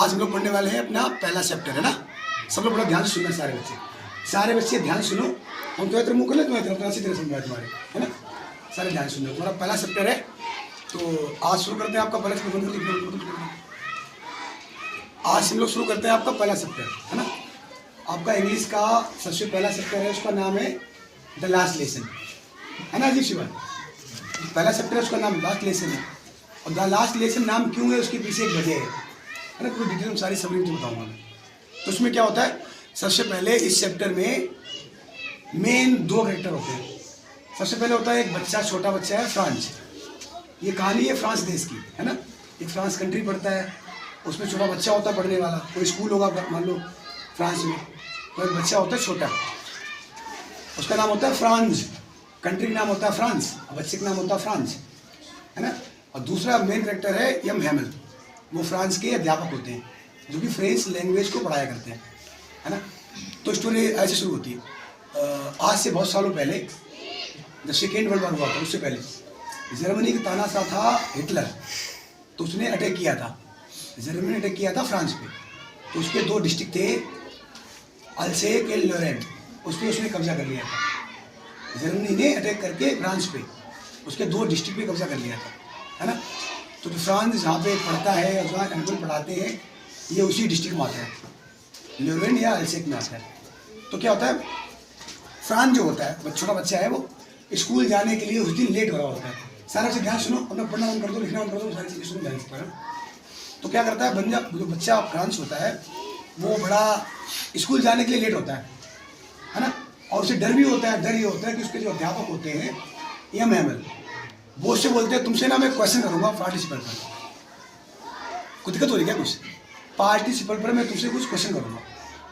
आज हम लोग पढ़ने वाले हैं अपना पहला चैप्टर, है ना। सब लोग बड़ा ध्यान से सुनना, सारे बच्चे ध्यान सुनो। हम तो इधर मुँह कर ले, तुम्हें इधर अच्छी तरह समझाए तुम्हारे, है ना। सारे ध्यान सुनो, तुम्हारा पहला चैप्टर है। तो आज शुरू करते हैं आपका पहला चैप्टर। आज हम लोग शुरू करते हैं आपका पहला चैप्टर, है ना। आपका इंग्लिश का सबसे पहला चैप्टर है, उसका नाम है द लास्ट लेसन, है ना। अजीब सी बात, पहला चैप्टर है, उसका नाम लास्ट लेसन है। और द लास्ट लेसन नाम क्यों है, उसके पीछे एक वजह है ना। पूरी डिटेल में सारी समरी मुझे बताऊंगा मैं। तो उसमें क्या होता है, सबसे पहले इस चैप्टर में मेन दो कैरेक्टर होते हैं। सबसे पहले होता है एक बच्चा, छोटा बच्चा है, फ्रांस। ये कहानी है फ्रांस देश की, है ना। एक फ्रांस कंट्री पड़ता है, उसमें छोटा बच्चा होता है पढ़ने वाला। कोई स्कूल होगा मान लो फ्रांस में, तो एक बच्चा होता है छोटा, उसका नाम होता है फ्रांस। कंट्री का नाम होता है फ्रांस और बच्चे का नाम होता है फ्रांस, है ना। और दूसरा मेन कैरेक्टर है एम हैमल। वो फ्रांस के अध्यापक होते हैं जो कि फ्रेंच लैंग्वेज को पढ़ाया करते हैं, है ना। तो स्टोरी ऐसे शुरू होती है। आज से बहुत सालों पहले, जब सेकेंड वर्ल्ड वॉर हुआ था, उससे पहले जर्मनी का तानाशाह था हिटलर। तो उसने अटैक किया था, जर्मनी ने अटैक किया था फ्रांस पे। तो उसके दो डिस्ट्रिक्ट थे, अल्सेक एंड लोरेन, उस पर उसने कब्जा कर लिया था। जर्मनी ने अटैक करके फ्रांस पे उसके दो डिस्ट्रिक्ट पे कब्जा कर लिया था, है ना। तो जो फ्रांस जहाँ पे पढ़ता है और जहाँ एनुअल पढ़ाते हैं, ये उसी डिस्ट्रिक्ट में आता है, लोरेन या अल्सेक में आता है। तो क्या होता है, फ्रांस जो होता है, छोटा बच्चा है, वो स्कूल जाने के लिए उस दिन लेट हो रहा होता है। सारा से ध्यान सुनो, अपना पढ़ना बंद कर दो, लिखना बंद कर दो, सारी चीज़ें सुनो ध्यान से। तो क्या करता है, जो बच्चा फ्रांस होता है, वो बड़ा स्कूल जाने के लिए लेट होता है ना। और उसे डर भी होता है, डर ये होता है कि उसके जो अध्यापक होते हैं एम हैमल, वो उससे बोलते हैं तुमसे ना मैं क्वेश्चन करूँगा पार्टिसिपल पर। कुछ दिक्कत हो रही क्या, कुछ पार्टिसिपल पर मैं तुमसे कुछ क्वेश्चन करूँगा।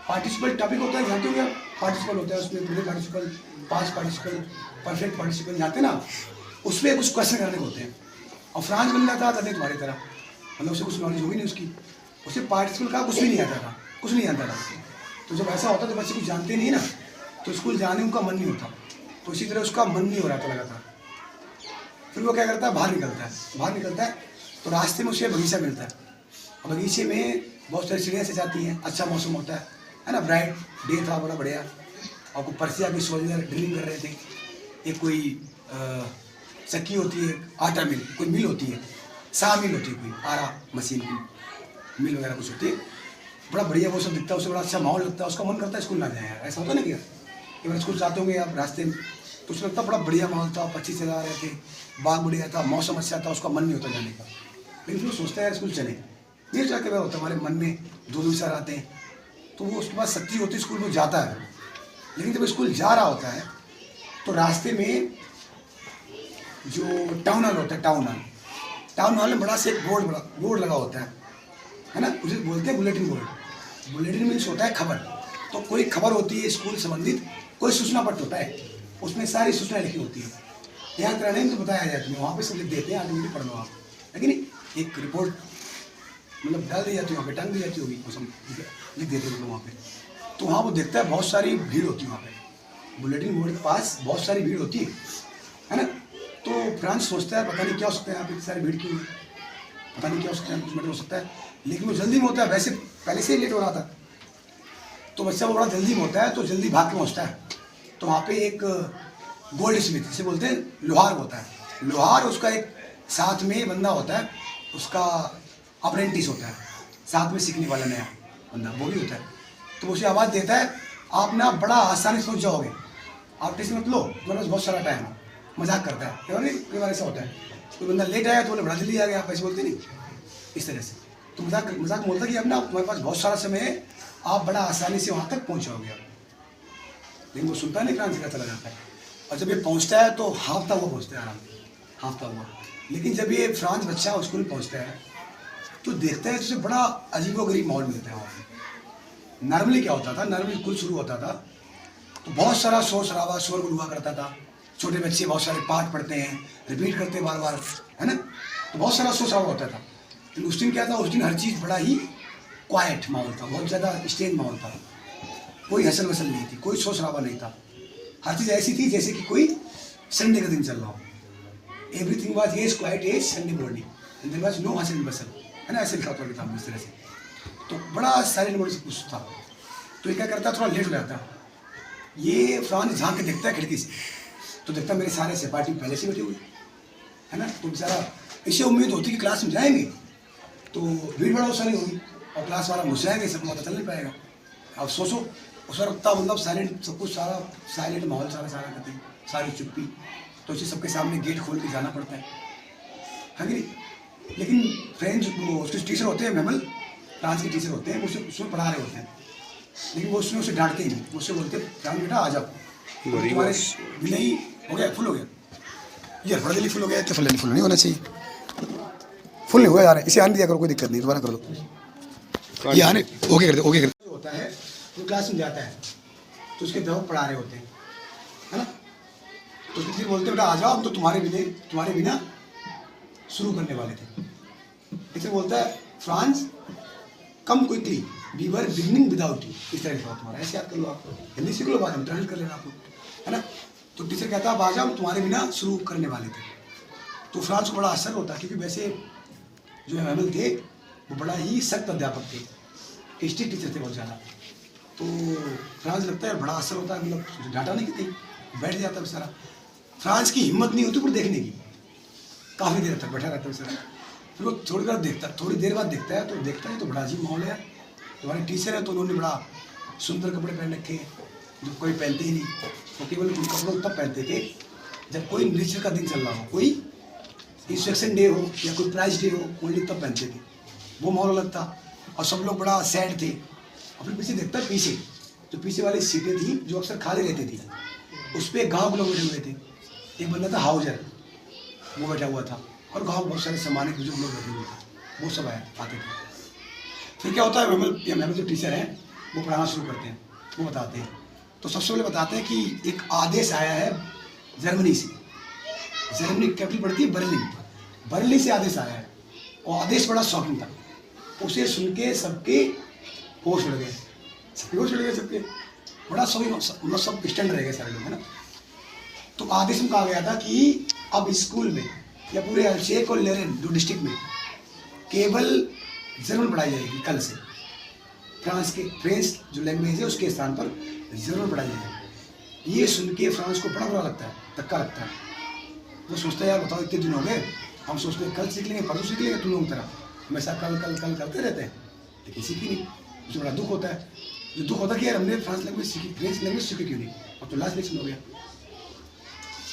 पार्टिसिपल टॉपिक होता है, जानते हो क्या पार्टिसिपल होता है, उसमें present participle, past participle, perfect participle, जानते हैं ना। उसमें कुछ क्वेश्चन करने को होते हैं। और फ्रांस बन जाता था तुम्हारी तरह, मतलब उसे कुछ नॉलेज होगी नहीं उसकी, उसे पार्टिसिपल का कुछ भी नहीं आता था, कुछ नहीं आता था। तो जब ऐसा होता तो बच्चे कुछ जानते नहीं ना, तो स्कूल जाने उनका मन नहीं होता। तो इसी तरह उसका मन नहीं हो रहा था लगातार। फिर वो क्या करता है, बाहर निकलता है तो रास्ते में उसे बगीचा मिलता है। और बगीचे में बहुत सारी चिड़ियाँ से जाती हैं, अच्छा मौसम होता है ना, ब्राइट डे था, बड़ा बढ़िया। और कोई परसिया के सोल्जर ड्रिलिंग कर रहे थे। एक कोई चक्की होती है, आटा मिल, कोई मिल होती है, सा मिल होती है, कोई आरा मशीन की मिल वगैरह कुछ होती है। बड़ा बढ़िया वो सब दिखता है, उसे बड़ा अच्छा माहौल लगता है, उसका मन करता है स्कूल ना जाए यार। ऐसा होता है ना कि एक बार स्कूल जाते होंगे आप रास्ते में, तो उसमें लगता बड़ा बढ़िया माहौल था, पक्षी चला रहे थे, बाग बढ़िया था, मौसम अच्छा था, उसका मन नहीं होता जाने का। लेकिन फिर वो सोचता है यार स्कूल चले, ये जाके वह होता है हमारे मन में, दो विचार आते हैं। तो वो उसके पास शक्ति होती है, स्कूल में जाता है। लेकिन जब स्कूल जा रहा होता है तो रास्ते में जो टाउन हॉल होता है, टाउन हॉल में बड़ा से एक बोर्ड लगा होता है ना, उसे बोलते हैं बुलेटिन बोर्ड। बुलेटिन मीन्स होता है खबर। तो कोई खबर होती है स्कूल संबंधित, कोई सूचना पत्र होता है, उसमें सारी सूचनाएं लिखी होती है। यहाँ तरह नहीं तो बताया जाता है, वहाँ पे सब लिख देते हैं, आगे पढ़ लो आप, लेकिन एक रिपोर्ट मतलब डाल दी जाती है, वहाँ पे टांग दी जाती होगी, लिख देते हैं वहाँ पे। तो वहाँ वो देखता है बहुत सारी भीड़ होती है वहाँ पे, बुलेटिन बोर्ड के पास बहुत सारी भीड़ होती है ना। तो फ्रांस सोचता है पता नहीं क्या हो सकता है यहाँ पे, इतनी सारी भीड़ क्यों है, पता नहीं क्या हो सकता है, कुछ मैटर हो सकता है। लेकिन वो जल्दी में होता है, वैसे पहले से ही लेट हो रहा था। तो बच्चा वो बड़ा जल्दी में होता है, तो जल्दी भाग के पहुँचता है। तो वहाँ पे एक गोल्ड स्मिथ, जिसे बोलते हैं लोहार होता है। लोहार उसका एक साथ में बंदा होता है, उसका अप्रेंटिस होता है, साथ में सीखने वाला नया बंदा वो भी होता है। तो उसे आवाज़ देता है, आप ना बड़ा आसानी से पहुँच जाओगे, आप टेंशन मत लो, तुम्हारे पास बहुत सारा टाइम है। मजाक करता है, क्यों नहीं, कई बार ऐसा होता है, कोई बंदा लेट आया तो बोले बड़ा जल्दी आ गया, आप ऐसे बोलते नहीं, इस तरह से। तो मजाक बोलता कि अब ना तुम्हारे पास बहुत सारा समय है, आप बड़ा आसानी से वहाँ तक पहुँच जाओगे। लेकिन वो सुनता नहीं, फ्रांस का चला जाता है। और जब ये पहुँचता है तो हाँफता हुआ पहुँचता है, आराम से हाँफता हुआ। लेकिन जब ये फ्रांस बच्चा स्कूल पहुँचता है तो देखता है तो उसे बड़ा अजीबोगरीब माहौल मिलता है वहाँ पे। नॉर्मली क्या होता था, नॉर्मली स्कूल शुरू होता था तो बहुत सारा शोर शराबा, शोरगुल हुआ करता था। छोटे बच्चे बहुत सारे पाठ पढ़ते हैं, रिपीट करते हैं बार बार, है ना। तो बहुत सारा शोर शराबा होता था। लेकिन उस दिन क्या था, उस दिन हर चीज़ बड़ा ही क्वाइट माहौल था, बहुत ज़्यादा स्टेन माहौल था। कोई हसल वसल नहीं थी, कोई शोर शराबा नहीं था। हर चीज़ ऐसी थी जैसे कि कोई संडे का दिन चल रहा हो। Everything was yes quite as Sunday morning and there was no hassle वसल, है ना, ऐसे लिखा होता किताब में इस तरह से। तो बड़ा साइलेंट मोड से पूछता, तो ये क्या करता, थोड़ा लेट हो जाता। ये फ्रांस झांक के देखता है खिड़की से, तो देखता मेरे सारे सहपाठी पहले से बैठे हुए, है ना। तो बेचारा इसे उम्मीद होती कि क्लास में जाएंगे तो भीड़ भाड़ सारी होगी और क्लास वाला घुस जाएंगे, सबको पता चल नहीं पाएगा। अब सोचो उस वक्त मतलब साइलेंट, सब कुछ सारा साइलेंट माहौल, सारा करते हैं, सारी चुप्पी। तो इसे सबके सामने गेट खोल के जाना पड़ता है कि नहीं। लेकिन फ्रेंड्स वो उसके टीचर होते हैं, मेमल डांस के टीचर होते हैं, वो उसमें पढ़ा रहे होते हैं, लेकिन वो उसमें उसे डांटते ही नहीं, वो उससे बोलते फ्रेंड बेटा आ जाओ, तुम्हारे नहीं हो गया, फुल हो गया, ये बड़ा जल्दी फुल हो गया, तो फुल नहीं होना चाहिए, फुल नहीं हुआ यार, इसे आने दिया करो, कोई दिक्कत नहीं, दोबारा कर दो, ये आने ओके कर दो, ओके कर दो। होता है वो क्लास में जाता है तो उसके अध्यापक पढ़ा रहे होते हैं, है ना। तो टीचर बोलते बेटा आ जाओ, हम तो तुम्हारे बिना शुरू करने वाले थे। टीचर बोलता है France come quickly, we were beginning without you, इस तरह से तुम्हारा ऐसे याद कर लो, आप हिंदी सीख लो, बाद में ट्रांसलेट कर लेना आप लोग, है ना। तो टीचर कहता है आ जाओ, हम तुम्हारे बिना शुरू करने वाले थे। तो फ्रांस को बड़ा असर होता, क्योंकि वैसे जो मेमल थे वो बड़ा ही सख्त अध्यापक थे, स्ट्रिक्ट टीचर थे बहुत ज़्यादा। तो फ्रांस लगता है बड़ा असर होता है, मतलब डांटा नहीं कि बैठ जाता बेचारा। फ्रांस की हिम्मत नहीं होती पर देखने की, काफ़ी देर तक बैठा रहता बेचारा। फिर वो थोड़ी देर बाद देखता है तो बड़ा अजीब माहौल है। तुम्हारे टीचर है तो उन्होंने बड़ा सुंदर कपड़े पहन रखे हैं जो कोई पहनते ही नहीं, वो केवल उन कपड़ों तब पहनते थे जब कोई नृत्य का दिन चल रहा हो, कोई इंस्ट्रक्शन डे हो या कोई प्राइज डे हो, ओनली तब पहनते थे। वो माहौल अलग था और सब लोग बड़ा सैड थे। अपने पीछे देखता है, पीछे जो पीछे वाली सीटें थी जो अक्सर खाली रहती थी, उस पर गाँव के लोग बैठे हुए थे। एक बंदा था हाउजर, वो बैठा हुआ था, और गाँव बहुत सारे सामान्य बुजुर्ग लोग बैठे हुए थे, वो सब आते थे। फिर क्या होता है, मेमल जो टीचर हैं वो पढ़ाना शुरू करते हैं, वो बताते हैं। तो सबसे पहले बताते हैं कि एक आदेश आया है जर्मनी से, जर्मनी कैपिटल पड़ती है बर्लिन से आदेश आया है, और आदेश बड़ा शॉकिंग था। उसे सुन के सबके होश उड़ गए, सबके बड़ा सभी सब स्टैंड रह गए सारे लोग, है ना। तो आदेश में कहा गया था कि अब स्कूल में या पूरे अल्शेक और लेरेन जो डिस्ट्रिक्ट में केवल जर्मन पढ़ाई जाएगी कल से। फ्रेंच जो लैंग्वेज है उसके स्थान पर जर्मन पढ़ाई जाएगी। ये सुन के फ्रांस को बड़ा बुरा लगता है, धक्का लगता है। वो सोचता है यार बताओ इतने दिन हो गए, हम सोचते हैं कल सीख लेंगे, परसों सीख लेंगे, तुम लोग तरह हमेशा कल करते रहते हैं, लेकिन सीखी नहीं। मुझे बड़ा दुख होता है, जो दुख होता है कि यार हमने फ्रांस लैंग्वेज सीखी, फ्रेंच लैंग्वेज सीखी क्यों नहीं, अब तो लास्ट लेक्शन हो गया।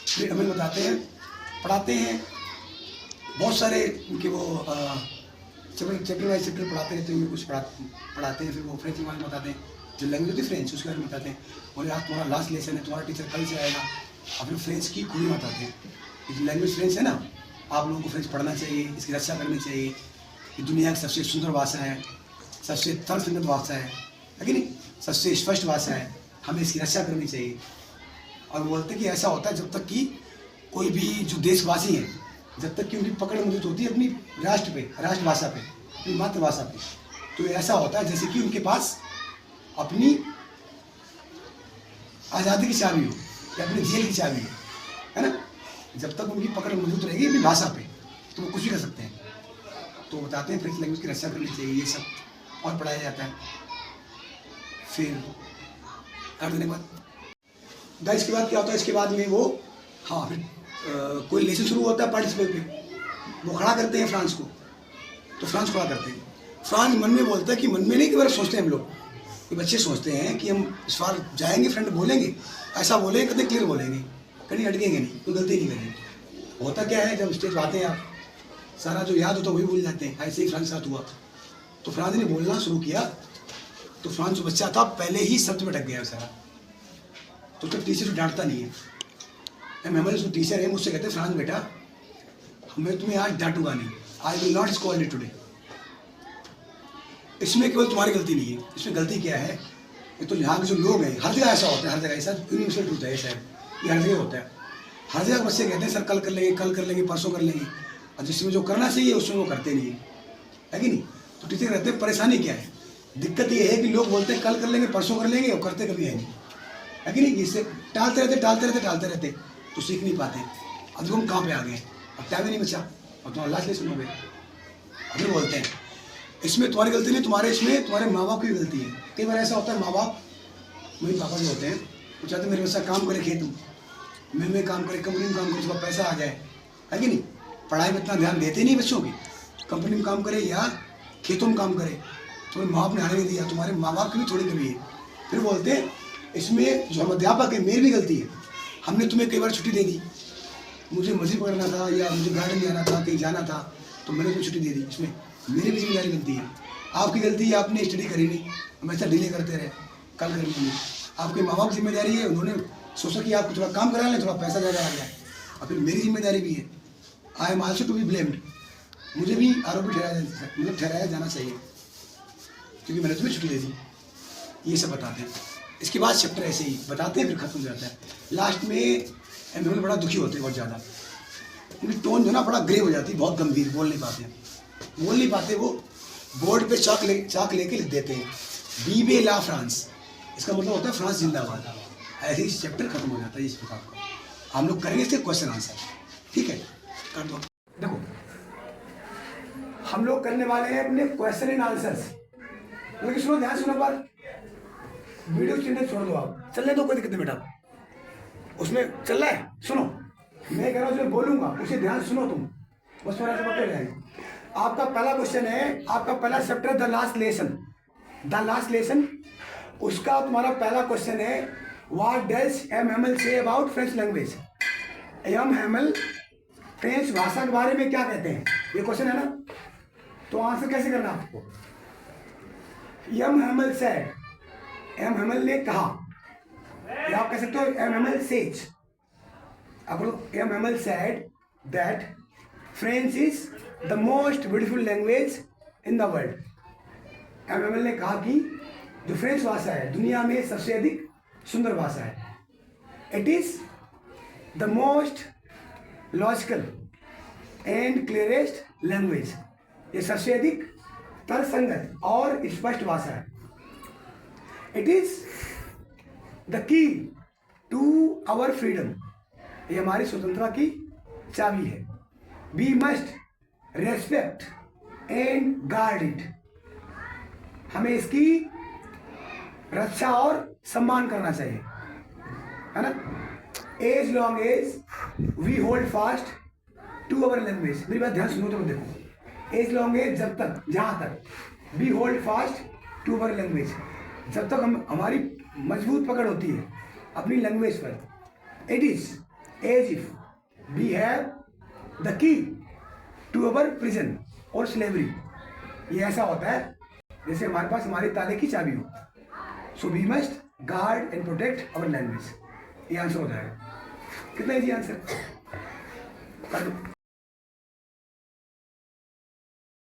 फिर हमें बताते हैं, पढ़ाते हैं बहुत सारे उनके वो चैप्टर वाइज चैप्टर पढ़ाते रहते हैं, कुछ पढ़ाते हैं। फिर वो फ्रेंच के बारे में बताते हैं, जो लैंग्वेज होती है फ्रेंच उसके बारे में बताते हैं। बोले आज तुम्हारा लास्ट लेसन है, तुम्हारा टीचर कल से आएगा। और फिर फ्रेंच की खूबी बताते हैं, ये लैंग्वेज फ्रेंच है ना, आप लोगों को फ्रेंच पढ़ना चाहिए, इसकी रक्षा करनी चाहिए। ये दुनिया की सबसे सुंदर भाषा है, सबसे तर्कसंगत भाषा है कि नहीं, सबसे स्पष्ट भाषा है, हमें इसकी रक्षा करनी चाहिए। और बोलते हैं कि ऐसा होता है जब तक कि कोई भी जो देशवासी हैं, जब तक कि उनकी पकड़ मजबूत होती है अपनी राष्ट्रभाषा पे, अपनी मातृभाषा पे, तो ऐसा होता है जैसे कि उनके पास अपनी आज़ादी की चाबी हो या अपनी जेल की चाबी हो, है ना। जब तक उनकी पकड़ मजबूत रहेगी अपनी भाषा पे तो वो कुछ भी कर सकते हैं। तो बताते हैं फ्रेंच लैंग्वेज की रक्षा करनी चाहिए, ये सब और पढ़ाया जाता है। फिर कर देने के बाद गाइस के बाद क्या होता है, इसके बाद में वो हाँ फिर कोई लेसन शुरू होता है पार्टिसिपेट पे, वो खड़ा करते हैं फ्रांस को, तो फ्रांस खड़ा करते हैं। फ्रांस मन में बोलता है कि मन में नहीं कि बार सोचते हैं हम लोग, कि बच्चे सोचते हैं कि हम इस बार जाएंगे फ्रेंड बोलेंगे, ऐसा बोलेंगे कितने क्लियर बोलेंगे, कहीं अटकेंगे नहीं, कोई गलती नहीं करेंगे। होता क्या है जब स्टेज पर आते हैं आप सारा जो याद होता है वही भूल जाते हैं, ऐसे ही फ्रांस के साथ हुआ। तो फ्रांस ने बोलना शुरू किया तो फ्रांस जो बच्चा था पहले ही शब्द में अटक गया सारा। तो उसका टीचर से डांटता नहीं है, हमारे जो टीचर है मुझसे कहते हैं फ्रांस बेटा मैं तुम्हें आज डांटूंगा नहीं, I will not scold you today. इसमें केवल तुम्हारी गलती नहीं है, इसमें गलती क्या है, ये तो यहाँ के जो लोग हैं, हर जगह ऐसा होता है, हर जगह ऐसा यूनिवर्सल ट्रूथ है शायद, ये हर जगह होता है। हर जगह बच्चे कहते हैं सर कल कर लेंगे परसों कर लेंगे, और जिसमें जो करना चाहिए उसमें वो करते नहीं है कि नहीं। तो टीचर कहते हैं परेशानी क्या है, दिक्कत ये है कि लोग बोलते हैं कल कर लेंगे परसों कर लेंगे और करते कभी है नहीं, है कि नहीं। इससे टालते रहते तो सीख नहीं पाते। अब तुम कहाँ पे आ गए, अब टाइम ही नहीं बचा और तुम्हारा लास्ट लेसन हो गया। अभी बोलते हैं इसमें तुम्हारी गलती नहीं, तुम्हारे इसमें तुम्हारे माँ बाप की गलती है। कई बार ऐसा होता है, माँ बाप मेरे पापा जो होते हैं वो चाहते हैं मेरे बच्चा काम करे खेत में काम करे, कंपनी में काम करे, उसका पैसा आ जाए, है कि नहीं। पढ़ाई में इतना ध्यान देते नहीं बच्चों की, कंपनी में काम करे या खेतों में काम करे। तुम्हारे माँ बाप ने आने नहीं दिया, तुम्हारे माँ बाप की भी थोड़ी कमी है। फिर बोलते हैं इसमें जो हम अध्यापक है मेरी भी गलती है, हमने तुम्हें कई बार छुट्टी दे दी, मुझे मछली पकड़ना था या मुझे गार्डन जाना था, कहीं जाना था, तो मैंने तुम्हें छुट्टी दे दी, इसमें मेरी भी जिम्मेदारी बनती है। आपकी गलती है आपने स्टडी करी नहीं, हमेशा डिले करते रहे, कल कर लेंगे। आपके माँ बाप की जिम्मेदारी है, उन्होंने सोचा कि आपको थोड़ा काम करा लें, थोड़ा पैसा ज़्यादा आ जाए, और फिर मेरी जिम्मेदारी भी है। I am also to be blamed, मुझे भी आरोपी ठहराया जाना चाहिए क्योंकि मैंने तुम्हें छुट्टी दे दी। ये सब बताते हैं। इसके बाद चैप्टर ऐसे ही बताते हैं, फिर खत्म हो जाता है। लास्ट में एम्बुलेंस बड़ा दुखी होते हैं बहुत ज़्यादा, उनकी टोन जो ना बड़ा ग्रे हो जाती है, बहुत गंभीर, बोल नहीं पाते। वो बोर्ड पे चाक लेके लिख देते हैं वीवे ला फ्रांस, इसका मतलब होता है फ्रांस जिंदाबाद। ऐसे ही चैप्टर खत्म हो जाता है इस प्रकार का। हम लोग करेंगे इसके क्वेश्चन आंसर, ठीक है, कर दो। देखो हम लोग करने वाले हैं अपने क्वेश्चन एंड आंसर्स, लेकिन सुनो, ध्यान सुनो, बार वीडियो चिंता छोड़ दो, आप चलने दो, कोई दिक्कत नहीं बेटा, उसमें चल रहा है। सुनो, मैं कह रहा हूँ जो बोलूंगा उसे ध्यान सुनो तुम, बस थोड़ा सा पकड़ जाएंगे। आपका पहला क्वेश्चन है, आपका पहला चैप्टर द लास्ट लेसन, उसका तुम्हारा पहला क्वेश्चन है what does M Hamel say about French language. M Hamel French भाषा के बारे में क्या कहते हैं, ये क्वेश्चन है ना। तो आंसर कैसे करना आपको। M Hamel said, M Hamel ने कहा, या आप कह सकते हो एम हेमल सेज। अब M Hamel said that French is the most beautiful language in the world. M Hamel ने कहा कि जो फ्रेंच भाषा है दुनिया में सबसे अधिक सुंदर भाषा है। It is the most logical and clearest language, ये सबसे अधिक तर्कसंगत और स्पष्ट भाषा है। It is the key to our freedom, ये हमारी स्वतंत्रता की चाबी है। We must respect and guard it, हमें इसकी रक्षा और सम्मान करना चाहिए, है ना। As long as we hold fast to our language, मेरी बात ध्यान सुनो तो देखो। एज लॉन्ग एज, जब तक, जहाँ तक, we hold fast to our language, जब तक हम हमारी मजबूत पकड़ होती है अपनी लैंग्वेज पर। It is as if we have the key to our prison और स्लेवरी, ये ऐसा होता है जैसे हमारे पास हमारे ताले की चाबी हो। So we must guard and protect our language, ये आंसर हो जाएगा। कितना इजी आंसर, कर दो।